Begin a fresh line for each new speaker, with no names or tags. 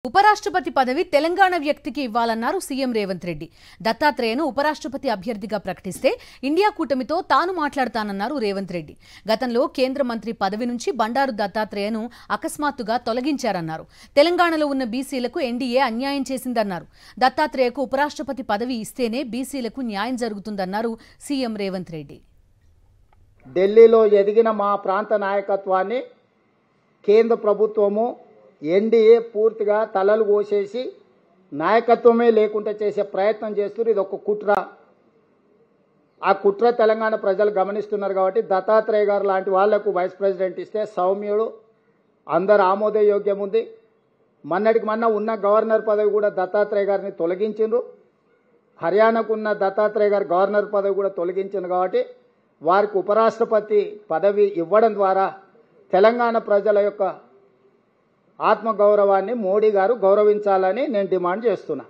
ఉపరాష్ట్రపతి పదవి తెలంగాణ వ్యక్తికి ఇవ్వాలన్నారు సీఎం రేవంత్ రెడ్డి. దత్తాత్రేయను ఉపరాష్ట్రపతి అభ్యర్థిగా ప్రకటిస్తే ఇండియా కూటమితో తాను మాట్లాడతానన్నారు రేవంత్ రెడ్డి. గతంలో కేంద్ర మంత్రి పదవి నుంచి బండారు దత్తాత్రేయను అకస్మాత్తుగా తొలగించారన్నారు. తెలంగాణలో ఉన్న బీసీలకు ఎన్డీఏ అన్యాయం చేసిందన్నారు. దత్తాత్రేయకు ఉపరాష్ట్రపతి పదవి ఇస్తేనే బీసీలకు న్యాయం జరుగుతుందన్నారు సీఎం రేవంత్ రెడ్డి.
ఢిల్లీలో ఎదిగిన మా ప్రాంత నాయకత్వాన్ని కేంద్ర ప్రభుత్వము ఎన్డీఏ పూర్తిగా తలలు కోసేసి నాయకత్వమే లేకుండా చేసే ప్రయత్నం చేస్తున్నారు. ఇది ఒక కుట్ర. ఆ కుట్ర తెలంగాణ ప్రజలు గమనిస్తున్నారు. కాబట్టి దత్తాత్రేయ గారు లాంటి వాళ్లకు వైస్ ప్రెసిడెంట్ ఇస్తే సౌమ్యుడు, అందరు ఆమోదయోగ్యం ఉంది. మొన్నటికి మొన్న ఉన్న గవర్నర్ పదవి కూడా దత్తాత్రేయ గారిని తొలగించిండ్రు. హర్యానాకు ఉన్న దత్తాత్రేయ గారు గవర్నర్ పదవి కూడా తొలగించింది. కాబట్టి వారికి ఉపరాష్ట్రపతి పదవి ఇవ్వడం ద్వారా తెలంగాణ ప్రజల యొక్క ఆత్మగౌరవాన్ని మోడీ గారు గౌరవించాలని నేను డిమాండ్ చేస్తున్నా.